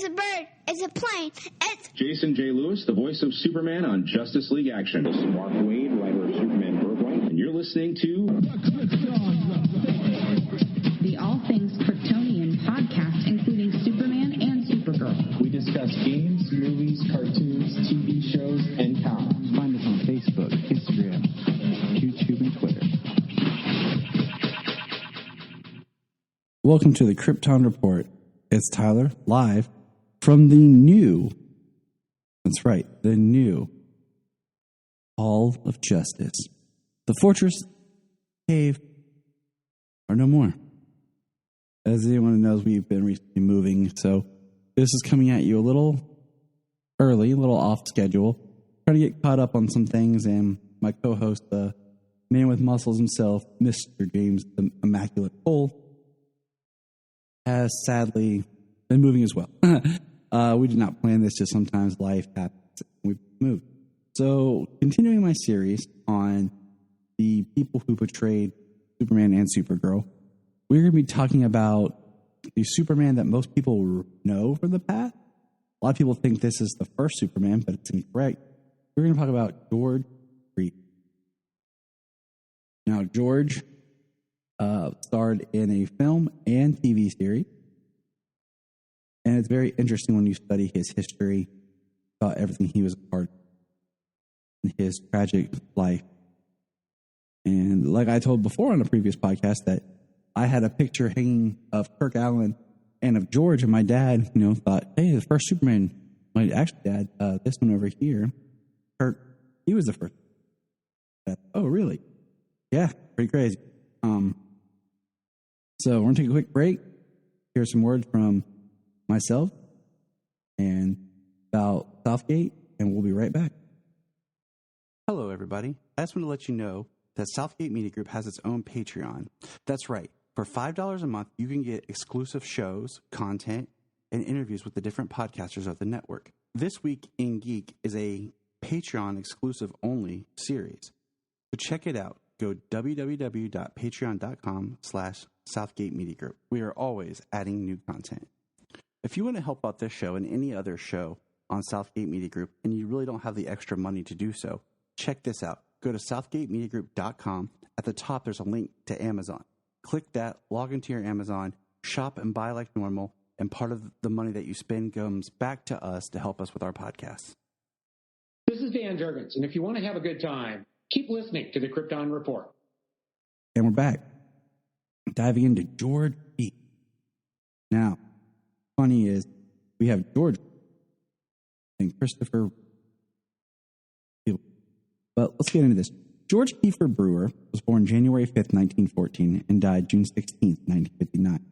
It's a bird. It's a plane. It's Jason J. Lewis, the voice of Superman on Justice League Action. This is Mark Wade, writer of Superman Birthright, and you're listening to the All Things Kryptonian podcast, including Superman and Supergirl. We discuss games, movies, cartoons, TV shows, and comics. Find us on Facebook, Instagram, YouTube, and Twitter. Welcome to the Krypton Report. It's Tyler, live from the new Hall of Justice. The fortress, cave, are no more. As anyone knows, we've been recently moving, so this is coming at you a little early, a little off schedule. Trying to get caught up on some things, and my co-host, the man with muscles himself, Mr. James the Immaculate Cole, has sadly been moving as well. We did not plan this, just sometimes life happens. We moved. So, continuing my series on the people who portrayed Superman and Supergirl, we're going to be talking about the Superman that most people know from the past. A lot of people think this is the first Superman, but it's incorrect. We're going to talk about George Reeves. Now, George starred in a film and TV series. And it's very interesting when you study his history about everything he was a part of in his tragic life. And like I told before on a previous podcast, that I had a picture hanging of Kirk Allen and of George, and my dad, thought, hey, the first Superman, my actual dad, this one over here, Kirk, he was the first. Oh, really? Yeah, pretty crazy. So we're going to take a quick break. Here's some words from myself and about Southgate, and we'll be right back. Hello, everybody. I just want to let you know that Southgate Media Group has its own Patreon. That's right. For $5 a month, you can get exclusive shows, content, and interviews with the different podcasters of the network. This Week in Geek is a Patreon exclusive only series. So check it out. Go www.patreon.com/Southgate Media Group. We are always adding new content. If you want to help out this show and any other show on Southgate Media Group, and you really don't have the extra money to do so, check this out. Go to southgatemediagroup.com. At the top, there's a link to Amazon. Click that, log into your Amazon, shop and buy like normal, and part of the money that you spend comes back to us to help us with our podcasts. This is Dan Jurgens, and if you want to have a good time, keep listening to the Krypton Report. And we're back, diving into George Reeves. Now, funny is, we have George and Christopher. But let's get into this. George Kiefer Brewer was born January 5th, 1914, and died June 16th, 1959.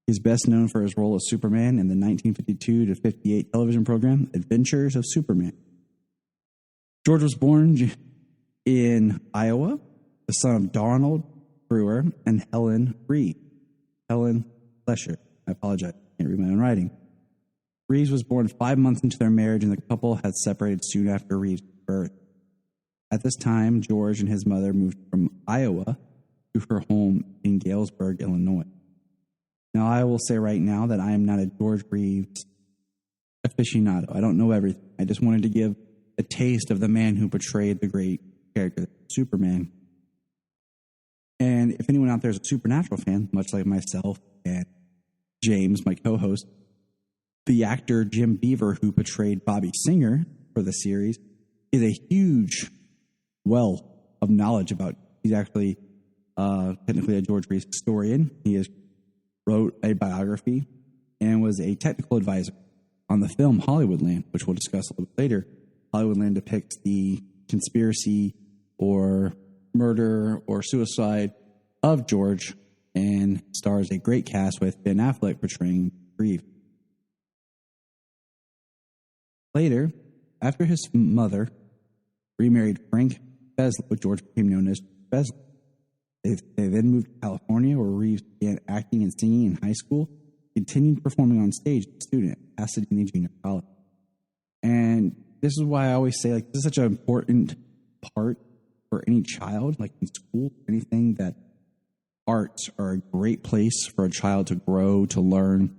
He's best known for his role as Superman in the 1952 to 58 television program Adventures of Superman. George was born in Iowa, the son of Donald Brewer and Helen Reeves. Helen Lesher. I apologize. I can't read my own writing. Reeves was born 5 months into their marriage, and the couple had separated soon after Reeves' birth. At this time, George and his mother moved from Iowa to her home in Galesburg, Illinois. Now, I will say right now that I am not a George Reeves aficionado. I don't know everything. I just wanted to give a taste of the man who portrayed the great character, Superman. And if anyone out there is a Supernatural fan, much like myself and James, my co-host, the actor Jim Beaver, who portrayed Bobby Singer for the series, is a huge well of knowledge about. He's actually technically a George Reeves historian. He has wrote a biography and was a technical advisor on the film Hollywoodland, which we'll discuss a little bit later. Hollywoodland depicts the conspiracy or murder or suicide of George and stars a great cast with Ben Affleck portraying Reeves. Later, after his mother remarried Frank Beslow, George became known as Beslow. They then moved to California, where Reeves began acting and singing in high school, continued performing on stage as a student at Pasadena Junior College. And this is why I always say, this is such an important part for any child, in school, anything, that arts are a great place for a child to grow, to learn,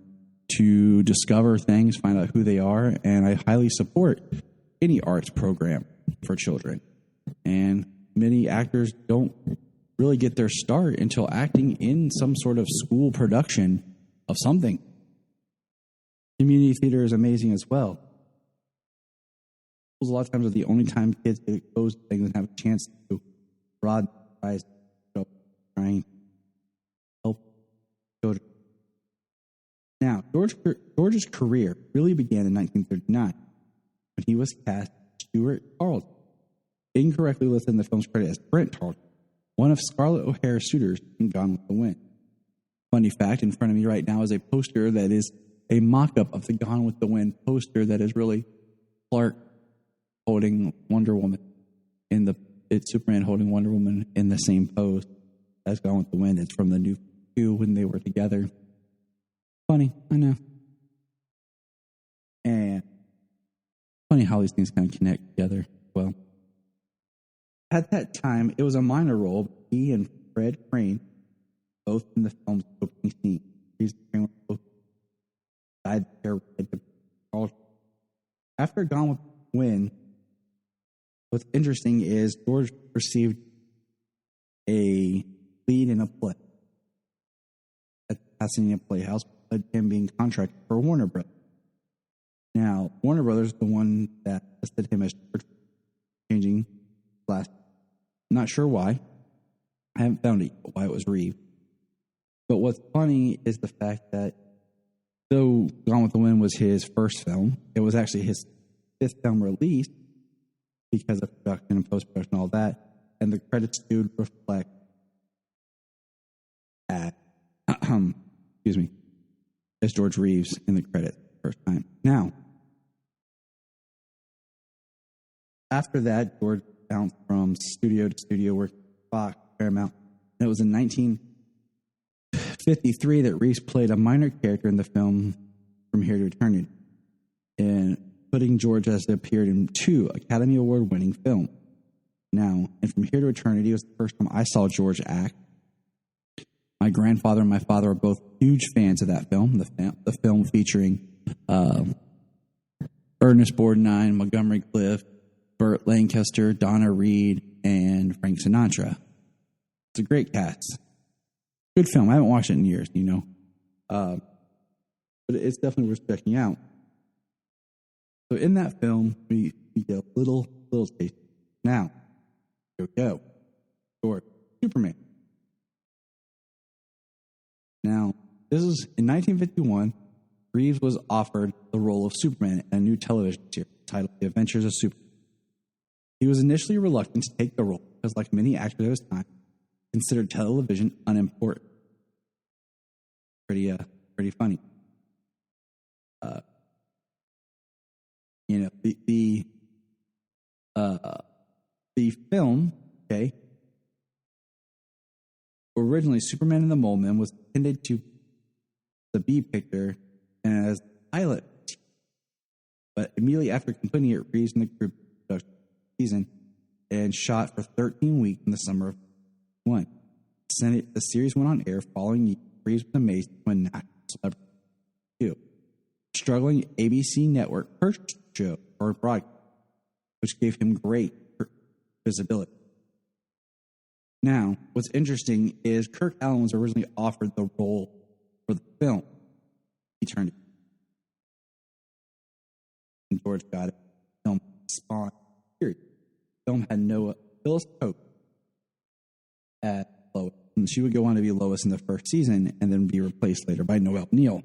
to discover things, find out who they are, and I highly support any arts program for children. And many actors don't really get their start until acting in some sort of school production of something. Community theater is amazing as well. A lot of times are the only time kids get exposed to things and have a chance to broaden their eyes, trying to help children. Now, George's career really began in 1939 when he was cast as Stuart Carlton, incorrectly listed in the film's credit as Brent Carlton, one of Scarlett O'Hara's suitors in Gone with the Wind. Funny fact, in front of me right now is a poster that is a mock-up of the Gone with the Wind poster that is really Clark holding Wonder Woman it's Superman holding Wonder Woman in the same pose as Gone with the Wind. It's from the New 2 when they were together. Funny, I know. And funny how these things kind of connect together. Well, at that time, it was a minor role, but he and Fred Crane, both in the film's opening scene. Crane both died there. After Gone with the Wind, what's interesting is George received a lead in a play at the Pasadena Playhouse, but him being contracted for Warner Brothers. Now, Warner Brothers is the one that listed him as changing last. Not sure why. I haven't found why it was Reeves. But what's funny is the fact that though Gone with the Wind was his first film, it was actually his fifth film release because of production and post-production and all that. And the credits do reflect at, as George Reeves in the credits the first time. Now, after that, George bounced from studio to studio, working for Fox, Paramount. And it was in 1953 that Reeves played a minor character in the film From Here to Eternity, and putting George as it appeared in 2 Academy Award-winning films. Now, and From Here to Eternity was the first time I saw George act. My grandfather and my father are both huge fans of that film, the film featuring Ernest Borgnine, Montgomery Clift, Burt Lancaster, Donna Reed, and Frank Sinatra. It's a great cast. Good film. I haven't watched it in years, but it's definitely worth checking out. So in that film, we get a little taste. Now, here we go. George, Superman. Now, this is in 1951. Reeves was offered the role of Superman in a new television series titled The Adventures of Superman. He was initially reluctant to take the role because, like many actors of his time, considered television unimportant. Pretty funny. The film, okay, originally Superman and the Mole Men was intended to the B picture and as pilot, but immediately after completing it, Reeves and the crew production season and shot for 13 weeks in the summer of 1. The series went on air following Reeves was amazed when national celebrity 2. Struggling ABC network purchased the show or broadcast, which gave him great visibility. Now, what's interesting is Kirk Allen was originally offered the role for the film. He turned it. And George got it. The film spawned. The film had Noah Phyllis Hope at Lois. And she would go on to be Lois in the first season and then be replaced later by Noelle Neal.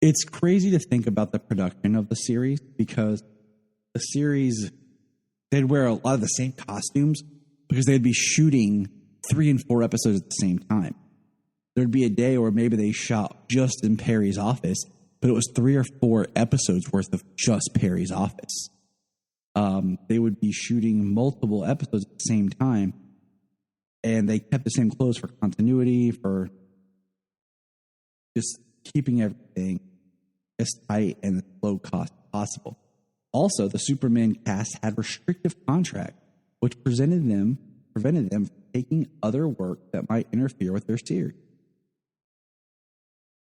It's crazy to think about the production of the series because the series, they'd wear a lot of the same costumes because they'd be shooting 3 and 4 episodes at the same time. There'd be a day where maybe they shot just in Perry's office, but it was 3 or 4 episodes worth of just Perry's office. They would be shooting multiple episodes at the same time, and they kept the same clothes for continuity, for just keeping everything as tight and as low cost as possible. Also, the Superman cast had restrictive contracts, which prevented them from taking other work that might interfere with their series.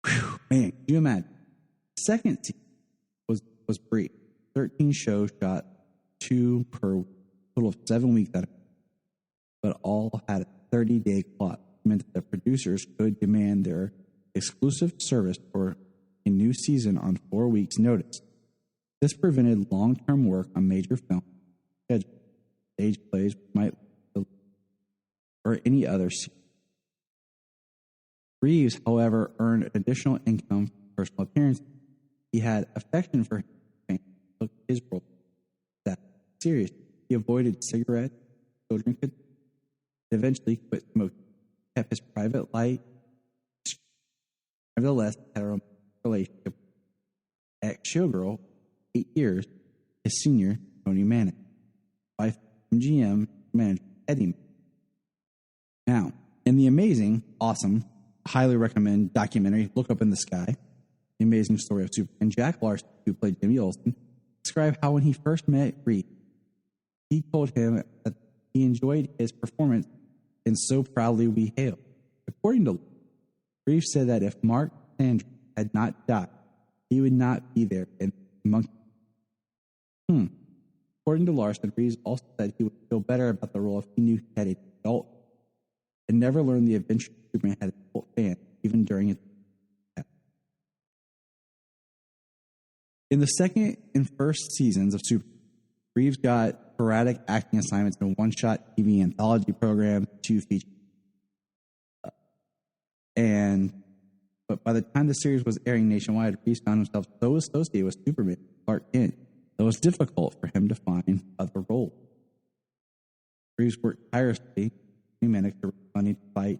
Whew, man, can you imagine? Second season was brief. 13 shows shot 2 per week, total of 7 weeks out of it, but all had a 30-day clock. It meant that the producers could demand their exclusive service for a new season on 4 weeks' notice. This prevented long-term work on major films, stage plays, or any other series. Reeves, however, earned additional income from personal appearances. He had affection for his took his role that serious. He avoided cigarettes, children could eventually quit smoking. Kept his private life. Nevertheless, had a romantic relationship with ex-showgirl, 8 years, his senior, Tony Manning, wife MGM manager Eddie. Now, in the amazing, awesome, highly recommend documentary Look Up in the Sky, The Amazing Story of Superman, Jack Larson, who played Jimmy Olsen, described how when he first met Reeves, he told him that he enjoyed his performance and so proudly we hailed. According to Reeves said that if Mark Sanders had not died, he would not be there in Monkey. According to Larson, Reeves also said he would feel better about the role if he knew he had an adult and never learned the adventure Superman had an adult fan, even during his death. In the second and first seasons of Superman, Reeves got sporadic acting assignments in one-shot TV anthology programs, 2 features. But by the time the series was airing nationwide, Reeves found himself so associated with Superman, Clark Kent, that it was difficult for him to find other roles. Reeves worked tirelessly, managed to raise money to fight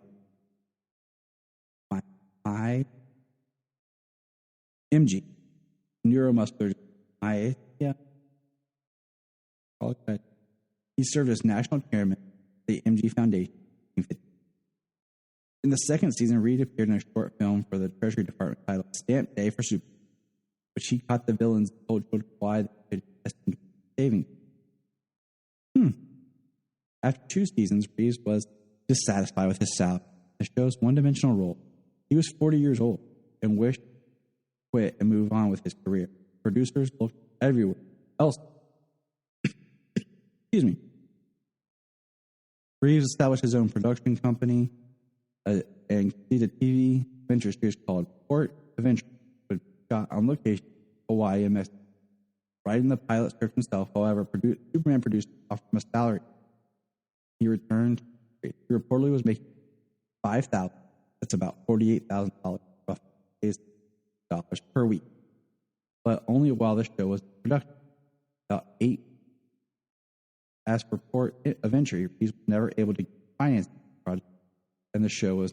MG, neuromuscular myasthenia. He served as national chairman of the MG Foundation. In the second season, Reed appeared in a short film for the Treasury Department titled Stamp Day for Superman, which he caught the villains and told children why they could destined saving. After 2 seasons, Reeves was dissatisfied with his salary, the show's one-dimensional role. He was 40 years old and wished to quit and move on with his career. Producers looked everywhere else. Excuse me. Reeves established his own production company and completed a TV adventure series called Port Adventure, which shot on location in Hawaii and Mexico. Writing the pilot script himself, however, Superman produced offered him a salary. He returned. He reportedly was making $5,000. That's about $48,000 per week, but only while the show was in production. About 8. As for Port Adventure, he was never able to finance the project, and the show was.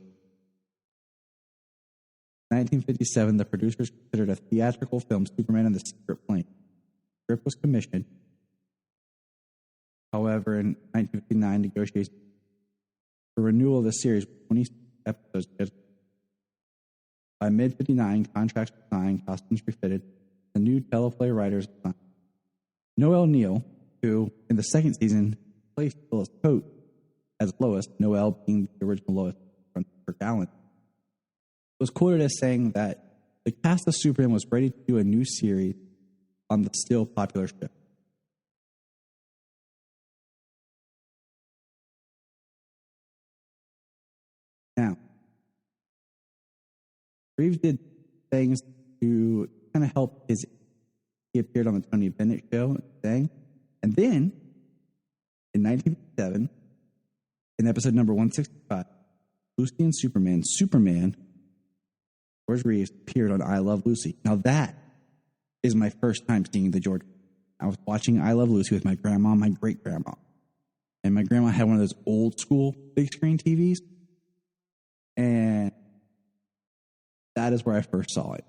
In 1957, the producers considered a theatrical film, Superman and the Secret Plane. The script was commissioned. However, in 1959, negotiations for renewal of the series with 20 episodes. By mid-59, contracts were signed, costumes refitted, the new teleplay writers assigned. Noel Neill, who in the second season placed Phyllis Coates as Lois, Noel being the original Lois from Kirk Allen, was quoted as saying that the cast of Superman was ready to do a new series on the still popular show. Now, Reeves did things to kind of help his. He appeared on the Tony Bennett show thing, and then in 1957, in episode number 165, Lucy and Superman, George Reeves appeared on I Love Lucy. Now that is my first time seeing the George. I was watching I Love Lucy with my grandma, my great grandma, and my grandma had one of those old school big screen TVs. And that is where I first saw it.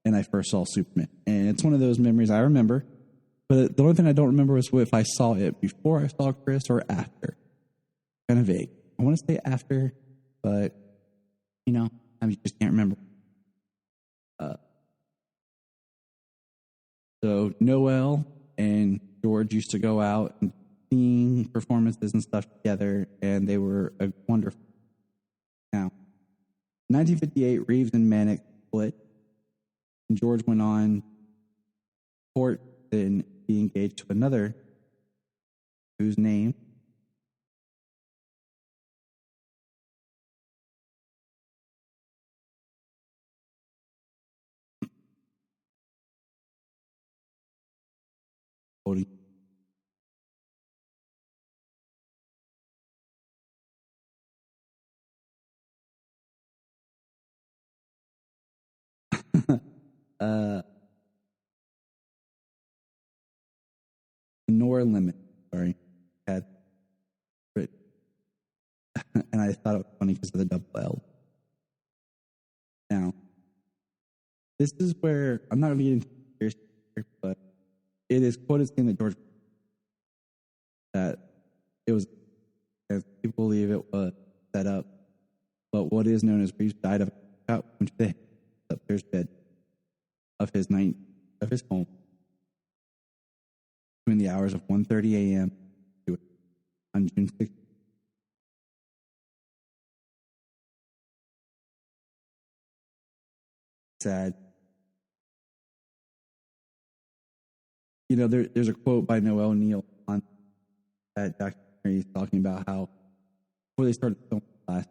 And I first saw Superman. And it's one of those memories I remember. But the only thing I don't remember was if I saw it before I saw Chris or after. Kind of vague. I want to say after, but, I just can't remember. So Noel and George used to go out and seeing performances and stuff together, and they were a wonderful. Now, in 1958, Reeves and Mannix split, and George went on court and be engaged to another whose name Nor Limit, sorry, had written. And I thought it was funny because of the double L. Now, this is where I'm not going to get into here, but it is quoted saying that George, that it was, as people believe it was set up, but what is known as Reeves died of a went to the upstairs bed of his home between the hours of 1:30 a.m. on June 6th. Sad. You know, there's a quote by Noel Neal on that documentary talking about how before they started film class,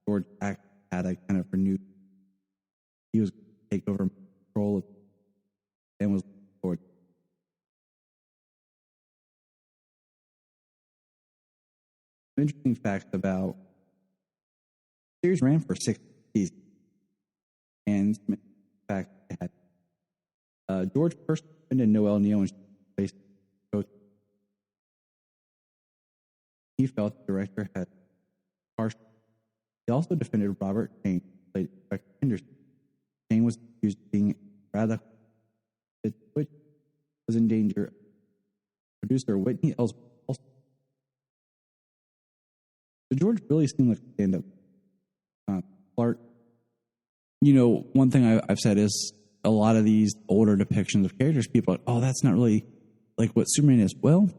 George had a kind of renewed. He was going to take over control of and was George. Interesting facts about the series ran for 6 seasons, and in fact, had George first defended Noel Neal and placed coach. He felt the director had harsh. He also defended Robert Shane, played Inspector Henderson. Shane was accused of being radical, which was in danger. Producer Whitney Ellsworth also. So George really seemed like a stand-up. Clark. You know, one thing I've said is a lot of these older depictions of characters, people are like, oh, that's not really like what Superman is. Well,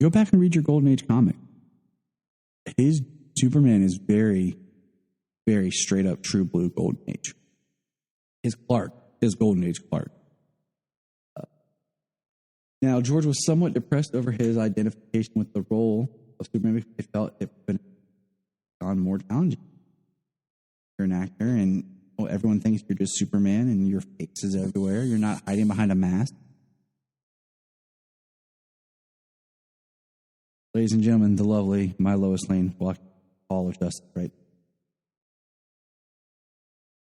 go back and read your Golden Age comic. His Superman is very, very straight up true blue Golden Age. His Clark is Golden Age Clark. Now, George was somewhat depressed over his identification with the role of Superman because he felt it would have gone more challenging. You're an actor, and everyone thinks you're just Superman, and your face is everywhere. You're not hiding behind a mask. Ladies and gentlemen, the lovely My Lois Lane walked Hall of Justice, right?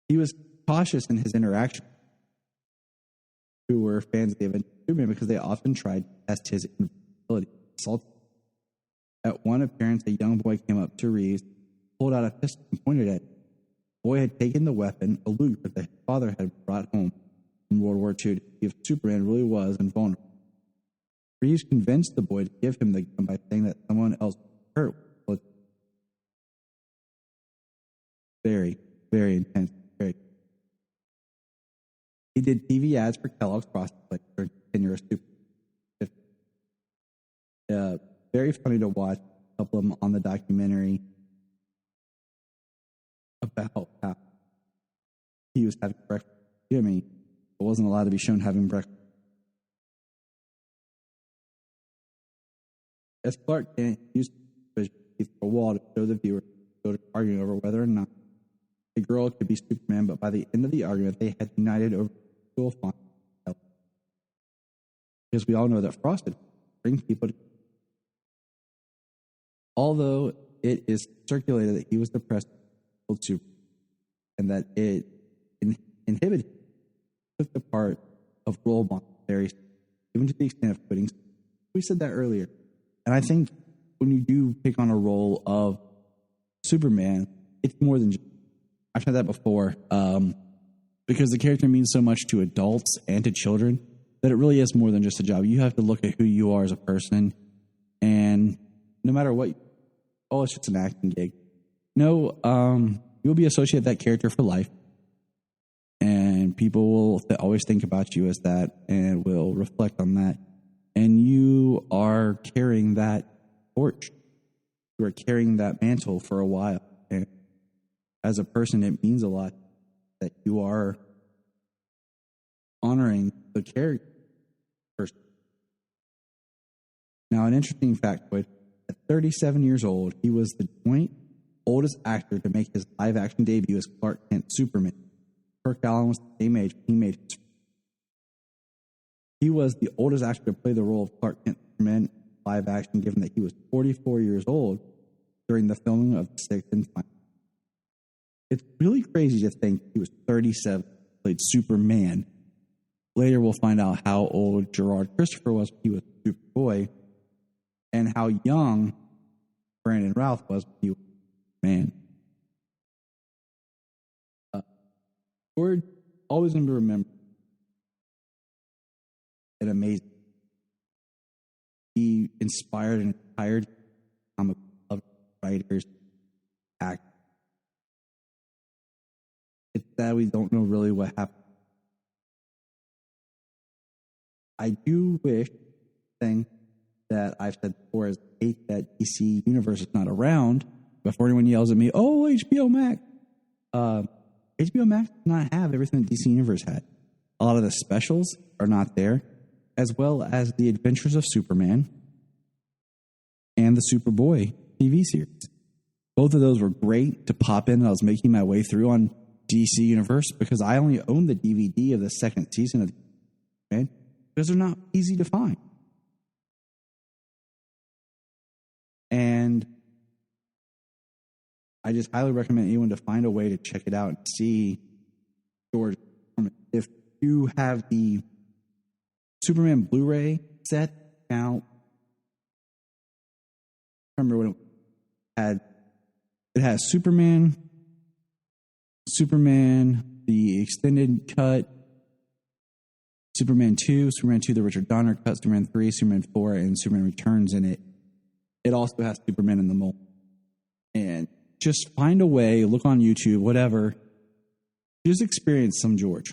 He was cautious in his interaction who were fans of the event Superman because they often tried to test his ability to assault. At one appearance, a young boy came up to Reeves, pulled out a pistol, and pointed at him. The boy had taken the weapon, a Luger that his father had brought home in World War II, to see if Superman really was invulnerable. Reeves convinced the boy to give him the gun by saying that someone else was hurt. Very, very intense. He did TV ads for Kellogg's Frosted Flakes for Tenure Super. Very funny to watch a couple of them on the documentary about how he was having breakfast. Jimmy wasn't allowed to be shown having breakfast. As Clark Kent used to a wall to show the viewer arguing over whether or not the girl could be Superman, but by the end of the argument, they had united over dual font. Because we all know that Frosted brings people to. Although it is circulated that he was depressed to, and that it inhibited took the part of role model very, even to the extent of quitting. We said that earlier. And I think when you do pick on a role of Superman, it's more than just, I've said that before, because the character means so much to adults and to children that it really is more than just a job. You have to look at who you are as a person, and no matter what, it's just an acting gig. No, you'll be associated with that character for life, and people will always think about you as that and will reflect on that. And you are carrying that torch. You are carrying that mantle for a while. And as a person, it means a lot that you are honoring the character person. Now, an interesting factoid, at 37 years old, he was the joint oldest actor to make his live-action debut as Clark Kent Superman. Kirk Allen was the same age when he made his. He was the oldest actor to play the role of Clark Kent Superman live action, given that he was 44 years old during the filming of the sixth and final. It's really crazy to think he was 37, played Superman. Later, we'll find out how old Gerard Christopher was when he was Superboy, and how young Brandon Routh was when he was man. We're always going to remember an amazing. He inspired and inspired comic writers, actors. It's that we don't know really what happened. I do wish, thing that I've said before, is I hate that DC Universe is not around. Before anyone yells at me, oh, HBO Max. HBO Max does not have everything that DC Universe had. A lot of the specials are not there, as well as the Adventures of Superman and the Superboy TV series. Both of those were great to pop in. I was making my way through on DC Universe because I only owned the DVD of the second season of Superman because they're not easy to find. And I just highly recommend anyone to find a way to check it out and see George. If you have the Superman Blu-ray set now, I remember when it had. It has Superman, the extended cut, Superman 2, the Richard Donner cut, Superman 3, Superman 4, and Superman Returns in it. It also has Superman in the mold. And just find a way, look on YouTube, whatever. Just experience some George.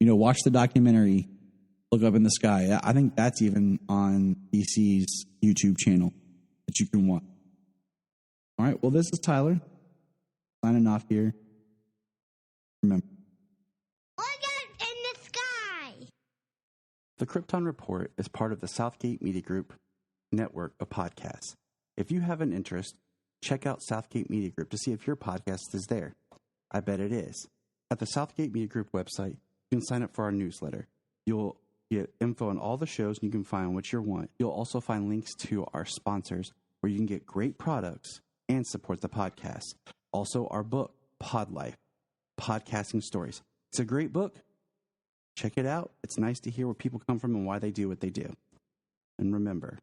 Watch the documentary, Look Up in the Sky. I think that's even on DC's YouTube channel that you can watch. All right, well, this is Tyler signing off here. Remember, Look up in the sky. the Krypton Report is part of the Southgate Media Group network of podcasts. If you have an interest, check out Southgate Media Group to see if your podcast is there. I bet it is. At the Southgate Media Group website, you can sign up for our newsletter. You'll get info on all the shows, and you can find what you want. You'll also find links to our sponsors where you can get great products and support the podcast. Also, our book, Pod Life, Podcasting Stories. It's a great book. Check it out. It's nice to hear where people come from and why they do what they do. And remember,